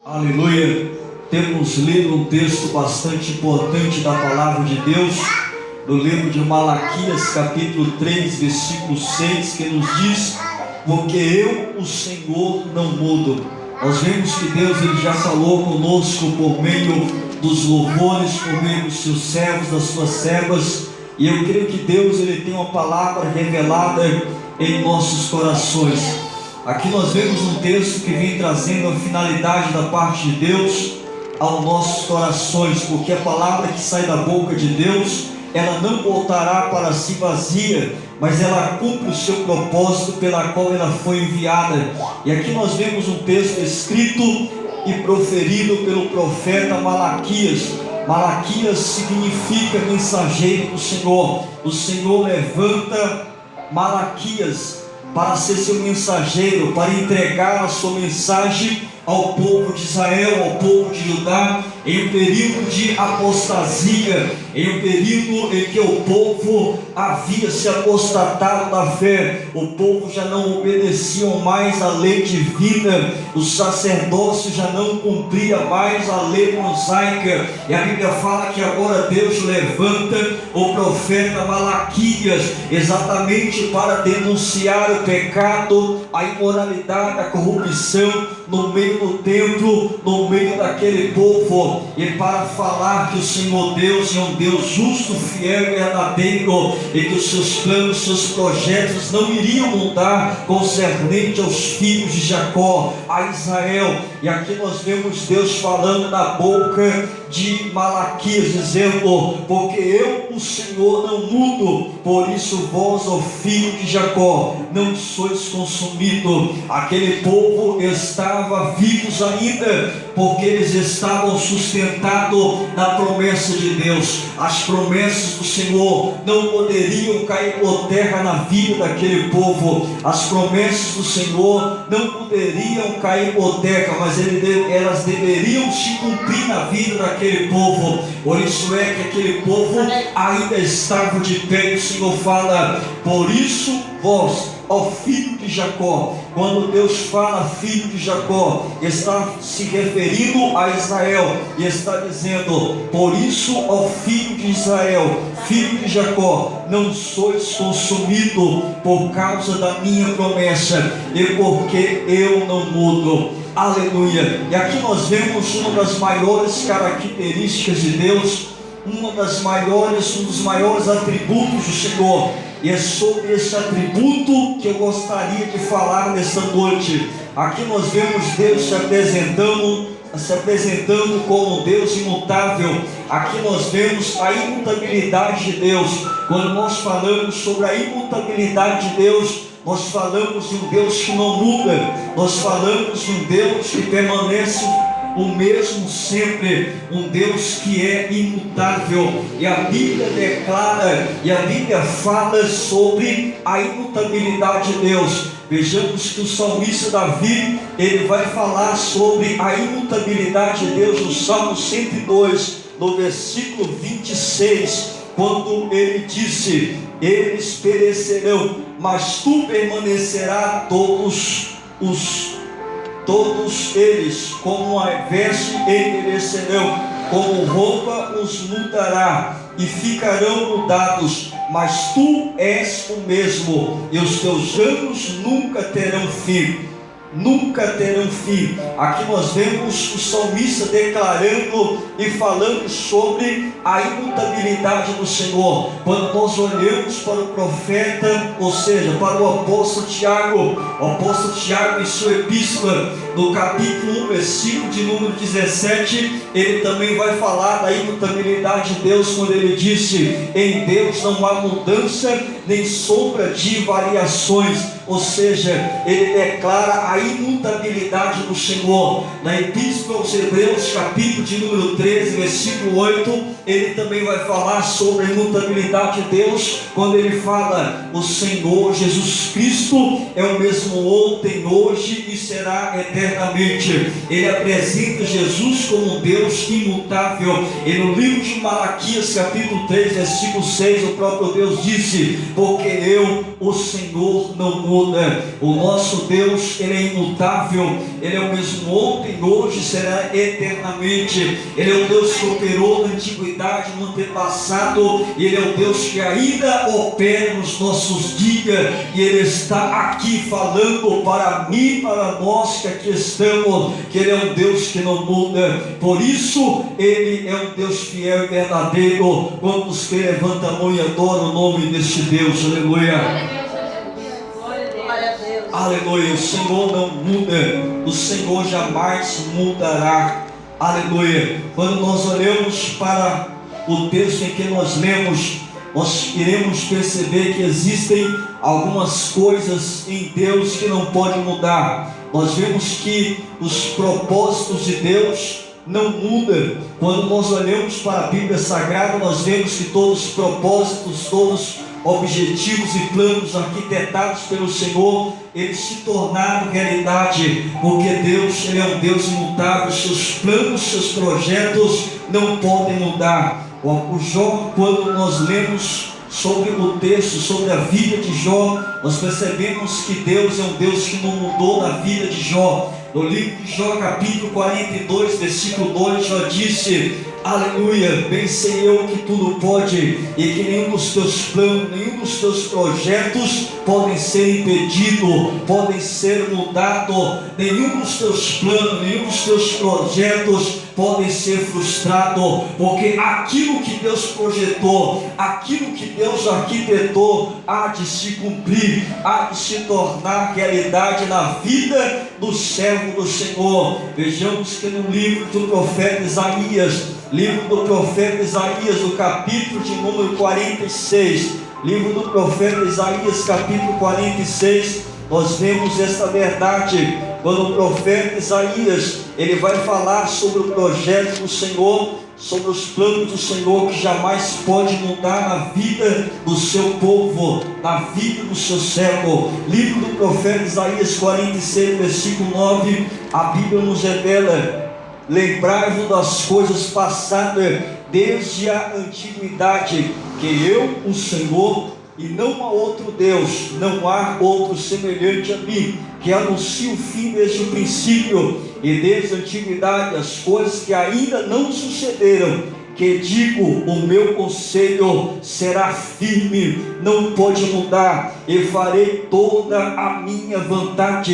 Aleluia. Temos lido um texto bastante importante da palavra de Deus, no livro de Malaquias, capítulo 3, versículo 6, que nos diz: porque eu, o Senhor, não mudo. Nós vemos que Deus ele já falou conosco por meio dos louvores, por meio dos seus servos, das suas servas, e eu creio que Deus ele tem uma palavra revelada em nossos corações. Aqui nós vemos um texto que vem trazendo a finalidade da parte de Deus aos nossos corações, porque a palavra que sai da boca de Deus, ela não voltará para si vazia, mas ela cumpre o seu propósito pela qual ela foi enviada. E aqui nós vemos um texto escrito e proferido pelo profeta Malaquias. Malaquias significa mensageiro do Senhor. O Senhor levanta Malaquias para ser seu mensageiro, para entregar a sua mensagem ao povo de Israel, ao povo de Judá, em um período de apostasia, em um período em que o povo havia se apostatado da fé. O povo já não obedecia mais à lei divina, o sacerdócio já não cumpria mais a lei mosaica, e a Bíblia fala que agora Deus levanta o profeta Malaquias, exatamente para denunciar o pecado, a imoralidade, a corrupção no meio do templo, no meio daquele povo, e para falar que o Senhor Deus é um Deus justo, fiel e verdadeiro, e que os seus planos, seus projetos não iriam mudar concernente aos filhos de Jacó, a Israel. E aqui nós vemos Deus falando na boca de Malaquias, dizendo: porque eu, o Senhor, não mudo, por isso vós, ó filho de Jacó, não sois consumido. Aquele povo estava vivos ainda, porque eles estavam sustentados na promessa de Deus. As promessas do Senhor não poderiam cair por terra na vida daquele povo. As promessas do Senhor não poderiam cair por terra, mas elas deveriam se cumprir na vida daquele povo. Por isso é que aquele povo ainda estava de pé. E o Senhor fala: por isso vós, ó filho de Jacó. Quando Deus fala filho de Jacó, está se referindo a Israel, e está dizendo: por isso, ó filho de Israel, filho de Jacó, não sois consumido por causa da minha promessa, e porque eu não mudo. Aleluia. E aqui nós vemos uma das maiores características de Deus, um dos maiores atributos do Senhor. E é sobre esse atributo que eu gostaria de falar nesta noite. Aqui nós vemos Deus se apresentando como um Deus imutável. Aqui nós vemos a imutabilidade de Deus. Quando nós falamos sobre a imutabilidade de Deus, nós falamos de um Deus que não muda. Nós falamos de um Deus que permanece o mesmo sempre, um Deus que é imutável. E a Bíblia declara, e a Bíblia fala sobre a imutabilidade de Deus. Vejamos que o salmista Davi, ele vai falar sobre a imutabilidade de Deus no Salmo 102, no versículo 26, quando ele disse: eles perecerão, mas tu permanecerás todos eles, como a veste envelhecerão, como roupa os mudará, e ficarão mudados, mas tu és o mesmo, e os teus anos nunca terão fim. Nunca terão fim. Aqui nós vemos o salmista declarando e falando sobre a imutabilidade do Senhor. Quando nós olhamos para o profeta, ou seja, para o apóstolo Tiago, em sua epístola, no capítulo 1, versículo de número 17, ele também vai falar da imutabilidade de Deus, quando ele disse: em Deus não há mudança, nem sombra de variações. Ou seja, ele declara a imutabilidade do Senhor. Na Epístola aos Hebreus, capítulo de número 13, versículo 8, ele também vai falar sobre a imutabilidade de Deus, quando ele fala: o Senhor Jesus Cristo é o mesmo ontem, hoje e será eternamente. eternamente. Ele apresenta Jesus como um Deus imutável. E no livro de Malaquias, capítulo 3, versículo 6, o próprio Deus disse: porque eu, o Senhor, não muda. O nosso Deus, Ele é imutável. Ele é o mesmo ontem, hoje, será eternamente. Ele é o Deus que operou na antiguidade, no antepassado, e Ele é o Deus que ainda opera nos nossos dias, e Ele está aqui falando para mim, para nós que aqui estamos, que Ele é um Deus que não muda. Por isso Ele é um Deus fiel e verdadeiro. Quantos que levantam a mão e adoram o nome deste Deus? Aleluia. Aleluia. O Senhor não muda, o Senhor jamais mudará. Aleluia. Quando nós olhamos para o texto em que nós lemos, nós iremos perceber que existem algumas coisas em Deus que não podem mudar. Nós vemos que os propósitos de Deus não mudam. Quando nós olhamos para a Bíblia Sagrada, nós vemos que todos os propósitos, todos os objetivos e planos arquitetados pelo Senhor, eles se tornaram realidade, porque Deus, Ele é um Deus imutável. Seus planos, seus projetos não podem mudar. O Jó, quando nós lemos sobre o texto, sobre a vida de Jó, nós percebemos que Deus é um Deus que não mudou na vida de Jó. No livro de Jó, capítulo 42, versículo 2, Jó disse: aleluia, bem sei eu que tudo pode, e que nenhum dos teus planos, nenhum dos teus projetos podem ser impedidos, podem ser mudados, nenhum dos teus planos, nenhum dos teus projetos podem ser frustrados, porque aquilo que Deus projetou, aquilo que Deus arquitetou, há de se cumprir, há de se tornar realidade na vida do servo do Senhor. Vejamos que no livro do profeta Isaías, o capítulo de número 46, livro do profeta Isaías, capítulo 46, nós vemos esta verdade. Quando o profeta Isaías, ele vai falar sobre o projeto do Senhor, sobre os planos do Senhor, que jamais pode mudar na vida do seu povo, na vida do seu servo. Livro do profeta Isaías 46, versículo 9, a Bíblia nos revela: lembrai-vos das coisas passadas desde a antiguidade, que eu, o Senhor, e não há outro Deus, não há outro semelhante a mim, que anuncie o fim desde o princípio e desde a antiguidade as coisas que ainda não sucederam, que digo: o meu conselho será firme, não pode mudar, e farei toda a minha vontade,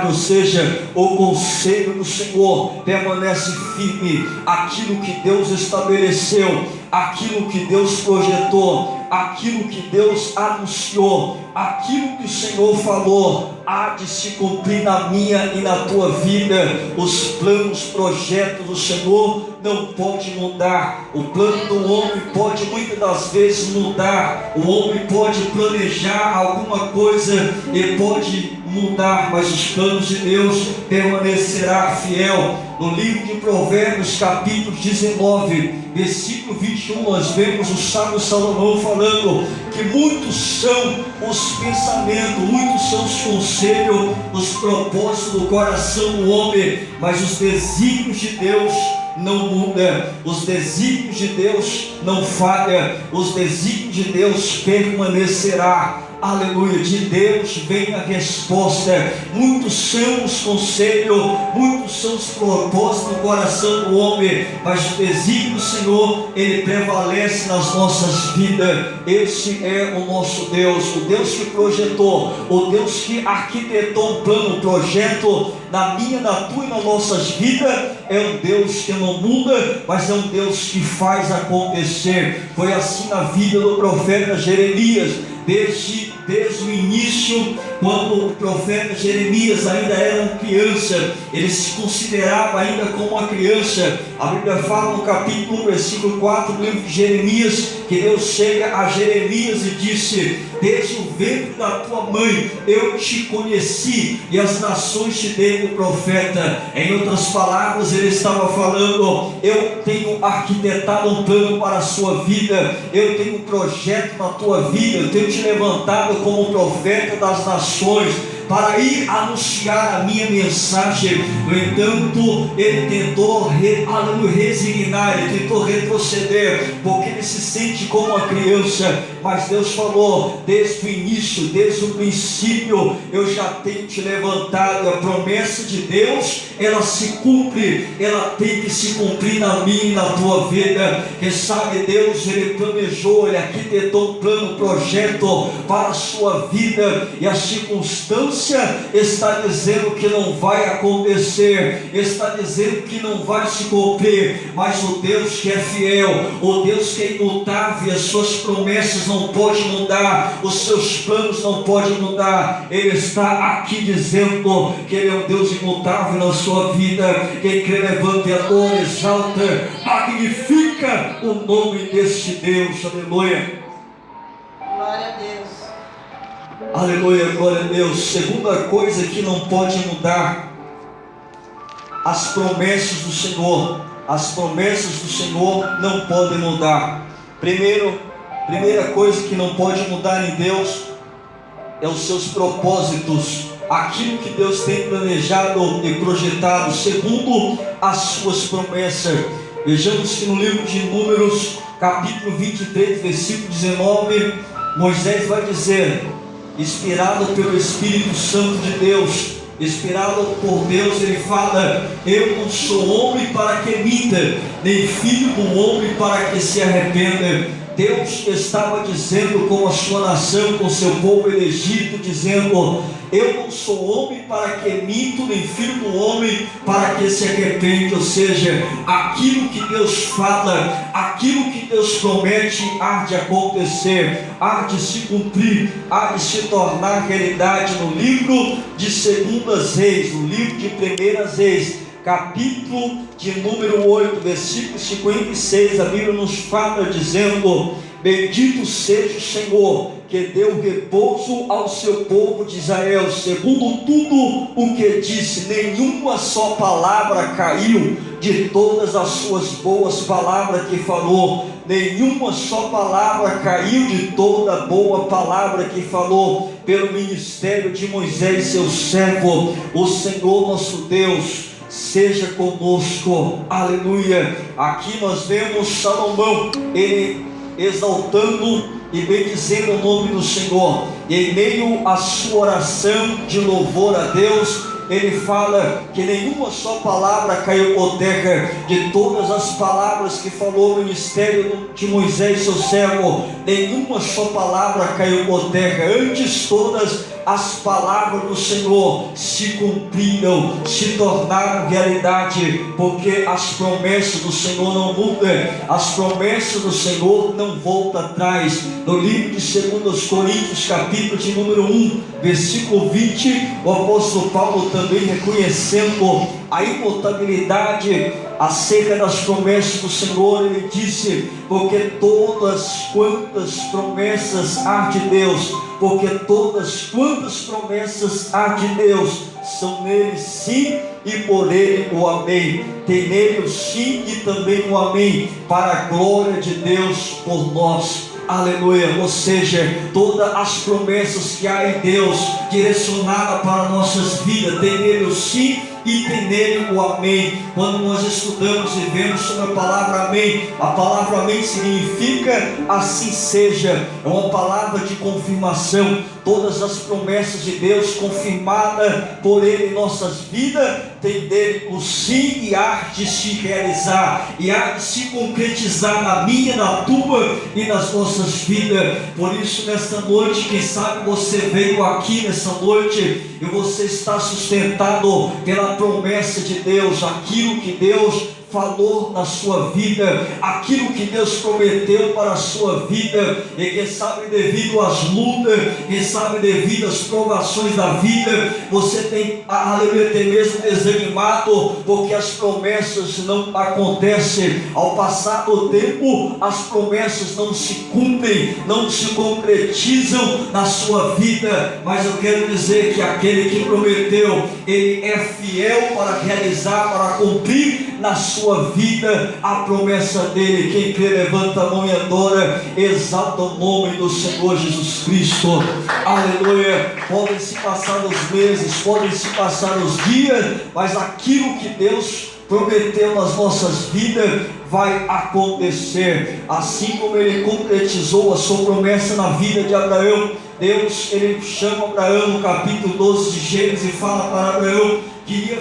ou seja, o conselho do Senhor permanece firme. Aquilo que Deus estabeleceu, aquilo que Deus projetou, aquilo que Deus anunciou, aquilo que o Senhor falou, há de se cumprir na minha e na tua vida. Os planos, projetos do Senhor não pode mudar. O plano do homem pode muitas das vezes mudar. O homem pode planejar alguma coisa e pode mudar, mas os planos de Deus permanecerá fiel. No livro de Provérbios, capítulo 19, versículo 21, nós vemos o sábio Salomão falando que muitos são os pensamentos, muitos são os conselhos, os propósitos do coração do homem, mas os desígnios de Deus não mudam, os desígnios de Deus não falham, os desígnios de Deus permanecerá. Aleluia, de Deus vem a resposta. Muitos são os conselhos, muitos são os propósitos do coração do homem, mas o desígnio do Senhor, ele prevalece nas nossas vidas. Esse é o nosso Deus, o Deus que projetou, o Deus que arquitetou um plano, um projeto na minha, na tua e nas nossas vidas. É um Deus que não muda, mas é um Deus que faz acontecer. Foi assim na vida do profeta Jeremias. Desde o início, quando o profeta Jeremias ainda era uma criança, ele se considerava ainda como uma criança. A Bíblia fala no capítulo 1, versículo 4 do livro de Jeremias, que Deus chega a Jeremias e disse: desde o ventre da tua mãe eu te conheci, e as nações te dei o profeta. Em outras palavras, ele estava falando: eu tenho arquitetado um plano para a sua vida, eu tenho um projeto na tua vida, eu tenho te levantado como profeta das nações, para ir anunciar a minha mensagem. No entanto, ele tentou resignar, ele tentou retroceder, porque ele se sente como uma criança. Mas Deus falou, desde o início, desde o princípio, eu já tenho te levantado. A promessa de Deus, ela se cumpre, ela tem que se cumprir na minha e na tua vida. Quem sabe Deus, ele planejou, ele arquitetou um plano, um projeto para a sua vida, e a circunstância está dizendo que não vai acontecer, está dizendo que não vai se cumprir, mas o Deus que é fiel, o Deus que é imutável, as suas promessas não podem mudar, os seus planos não podem mudar. Ele está aqui dizendo que ele é um Deus imutável na sua vida. Quem crê, levanta e adora, exalta, magnifica o nome deste Deus. Aleluia. Glória a Deus. Aleluia, glória a Deus. Segunda coisa que não pode mudar: as promessas do Senhor. As promessas do Senhor não podem mudar. Primeira coisa que não pode mudar em Deus é os seus propósitos, aquilo que Deus tem planejado e projetado segundo as suas promessas. Vejamos que no livro de Números, capítulo 23, versículo 19, Moisés vai dizer, inspirado pelo Espírito Santo de Deus, inspirado por Deus, ele fala: eu não sou homem para que minta, nem filho do homem para que se arrependa. Deus estava dizendo com a sua nação, com o seu povo elegido, dizendo: eu não sou homem para que minto, nem filho do homem para que se arrepende. Ou seja, aquilo que Deus fala, aquilo que Deus promete, há de acontecer, há de se cumprir, há de se tornar realidade. No livro de 2 Reis, no livro de 1 Reis, capítulo de número 8, versículo 56, a Bíblia nos fala dizendo: bendito seja o Senhor, que deu repouso ao seu povo de Israel, segundo tudo o que disse. Nenhuma só palavra caiu de todas as suas boas palavras que falou. Nenhuma só palavra caiu de toda boa palavra que falou pelo ministério de Moisés, seu servo. O Senhor nosso Deus seja conosco. Aleluia. Aqui nós vemos Salomão, ele exaltando e bendizendo o nome do Senhor. E em meio à sua oração de louvor a Deus, ele fala que nenhuma só palavra caiu por terra. De todas as palavras que falou o ministério de Moisés, seu servo, nenhuma só palavra caiu por terra. Antes, todas as palavras do Senhor se cumpriram, se tornaram realidade, porque as promessas do Senhor não mudam, as promessas do Senhor não voltam atrás. No livro de 2 Coríntios, capítulo de número 1, versículo 20, o apóstolo Paulo também reconhecendo a imutabilidade acerca das promessas do Senhor, ele disse: porque todas quantas promessas há de Deus, porque todas quantas promessas há de Deus, são nele sim e por ele o amém. Tem nele o sim e também o amém, para a glória de Deus por nós. Aleluia. Ou seja, todas as promessas que há em Deus direcionadas para nossas vidas, tem nele o sim e tem nele o amém. Quando nós estudamos e vemos sobre a palavra amém, a palavra amém significa assim seja. É uma palavra de confirmação. Todas as promessas de Deus confirmadas por ele em nossas vidas, tem dele o sim e há de se realizar, e há de se concretizar na minha, na tua e nas nossas vidas. Por isso, nesta noite, quem sabe você veio aqui nessa noite e você está sustentado pela promessa de Deus, aquilo que Deus falou na sua vida, aquilo que Deus prometeu para a sua vida. E quem sabe devido às lutas, quem sabe devido às provações da vida, você tem, aleluia, tem mesmo desanimado, porque as promessas não acontecem. Ao passar do tempo, as promessas não se cumprem, não se concretizam na sua vida. Mas eu quero dizer que aquele que prometeu, ele é fiel para realizar, para cumprir na sua sua vida a promessa dele. Quem crê, levanta a mão e adora, exalta o nome do Senhor Jesus Cristo. Aleluia. Podem se passar os meses, podem se passar os dias, mas aquilo que Deus prometeu nas nossas vidas vai acontecer. Assim como ele concretizou a sua promessa na vida de Abraão, Deus, ele chama Abraão no capítulo 12 de Gênesis e fala para Abraão que iria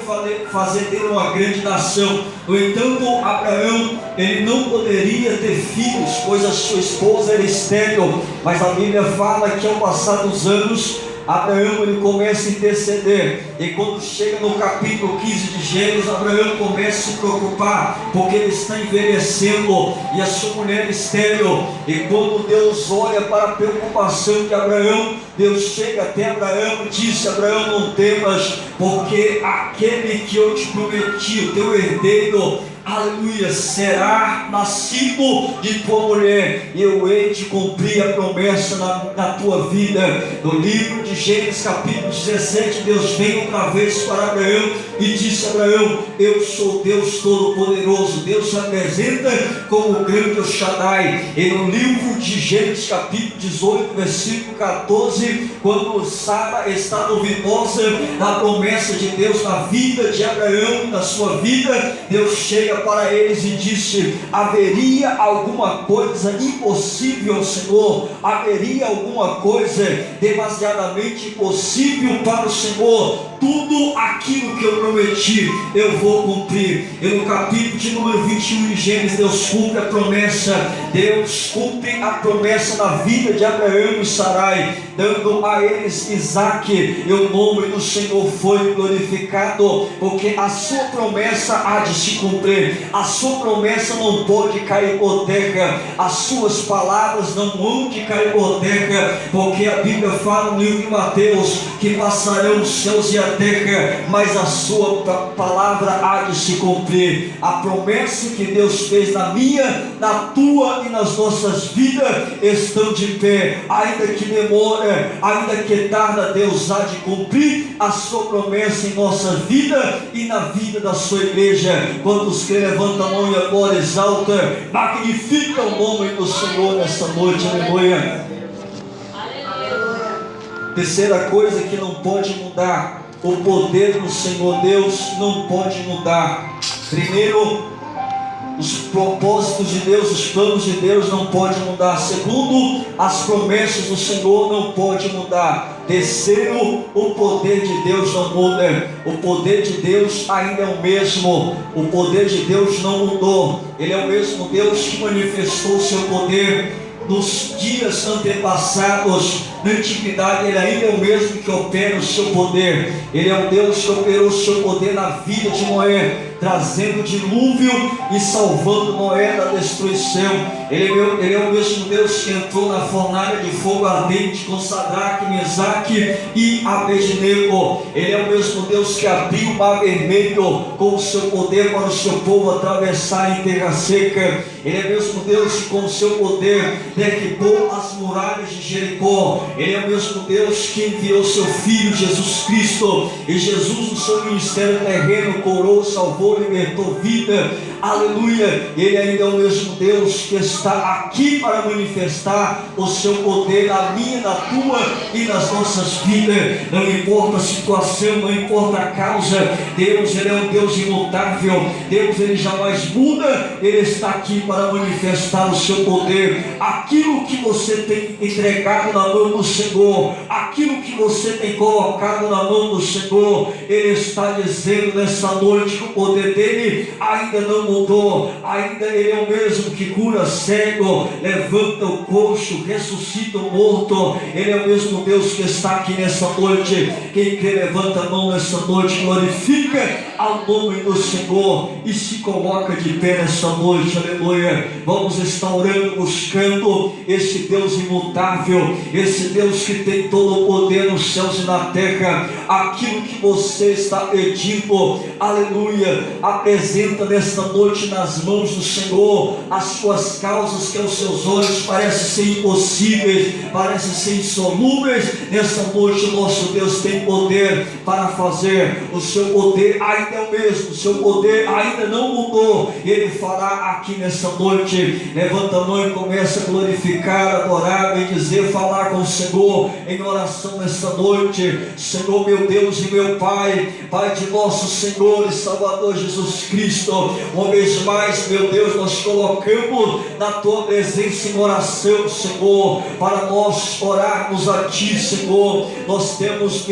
fazer dele uma grande nação. No entanto, Abraão, ele não poderia ter filhos, pois a sua esposa era estéril. Mas a Bíblia fala que ao passar dos anos, Abraão, ele começa a interceder, e quando chega no capítulo 15 de Gênesis, Abraão começa a se preocupar, porque ele está envelhecendo, e a sua mulher estéril. E quando Deus olha para a preocupação de Abraão, Deus chega até Abraão e disse: Abraão, não temas, porque aquele que eu te prometi, o teu herdeiro, aleluia, será nascido de tua mulher, e eu hei de cumprir a promessa na tua vida. No livro de Gênesis capítulo 17, Deus vem outra vez para Abraão e disse: Abraão, eu sou Deus Todo-Poderoso. Deus se apresenta como o grande El Shaddai. E no livro de Gênesis capítulo 18, versículo 14, quando Sara está duvidosa na promessa de Deus na vida de Abraão, na sua vida, Deus chega para eles e disse: haveria alguma coisa impossível, Senhor? Haveria alguma coisa demasiadamente impossível para o Senhor? Tudo aquilo que eu prometi, eu vou cumprir. E no capítulo de número 21 de Gênesis, Deus cumpre a promessa. Deus cumpre a promessa na vida de Abraão e Sarai, dando a eles Isaque, e o nome do Senhor foi glorificado, porque a sua promessa há de se cumprir. A sua promessa não pode cair por terra, as suas palavras não vão de cair por terra, porque a Bíblia fala no livro de Mateus que passarão os céus e a terra, mas a sua palavra há de se cumprir. A promessa que Deus fez na minha, na tua e nas nossas vidas estão de pé, ainda que demora, ainda que tarda, Deus há de cumprir a sua promessa em nossa vida e na vida da sua igreja. Quantos que levanta a mão e agora exalta, magnifica o nome do Senhor nesta noite, aleluia. Terceira coisa que não pode mudar: o poder do Senhor Deus não pode mudar. Primeiro, os propósitos de Deus, os planos de Deus não podem mudar. Segundo, as promessas do Senhor não podem mudar. Terceiro, o poder de Deus não muda. O poder de Deus ainda é o mesmo. O poder de Deus não mudou. Ele é o mesmo Deus que manifestou o seu poder nos dias antepassados. Na antiguidade, Ele ainda é o mesmo que opera o seu poder. Ele é o Deus que operou o seu poder na vida de Noé, trazendo o dilúvio e salvando Noé da destruição. Ele é o mesmo Deus que entrou na fornalha de fogo ardente com Sadraque, Mesaque e Abednego. Ele é o mesmo Deus que abriu o mar vermelho com o seu poder para o seu povo atravessar em terra seca. Ele é o mesmo Deus que com o seu poder derribou as muralhas de Jericó. Ele é o mesmo Deus que enviou seu Filho Jesus Cristo, e Jesus no seu ministério terreno curou, salvou, libertou vida, aleluia. Ele ainda é o mesmo Deus que está aqui para manifestar o seu poder na minha, na tua e nas nossas vidas. Não importa a situação, não importa a causa, Deus, Ele é um Deus imutável. Deus, Ele jamais muda. Ele está aqui para manifestar o seu poder. Aquilo que você tem entregado na mão do Senhor, aquilo que você tem colocado na mão do Senhor, Ele está dizendo nessa noite que o poder dele ainda não mudou. Ainda Ele é o mesmo que cura cego, levanta o coxo, ressuscita o morto. Ele é o mesmo Deus que está aqui nessa noite. Quem quer levanta a mão nessa noite, glorifica ao nome do Senhor e se coloca de pé nessa noite, aleluia. Vamos estar orando, buscando esse Deus imutável, esse Deus que tem todo o poder nos céus e na terra. Aquilo que você está pedindo, aleluia, apresenta nesta noite nas mãos do Senhor. As suas causas que aos seus olhos parecem ser impossíveis, parecem ser insolúveis, nesta noite o nosso Deus tem poder para fazer. O seu poder ainda ainda é o mesmo, o seu poder ainda não mudou. Ele fará aqui nessa noite. Levanta a mão e começa a glorificar, adorar, bendizer, falar com o Senhor em oração nessa noite. Senhor, meu Deus e meu Pai, Pai de nosso Senhor e Salvador Jesus Cristo, uma vez mais, meu Deus, nós colocamos na tua presença em oração, Senhor, para nós orarmos a ti, Senhor. Nós temos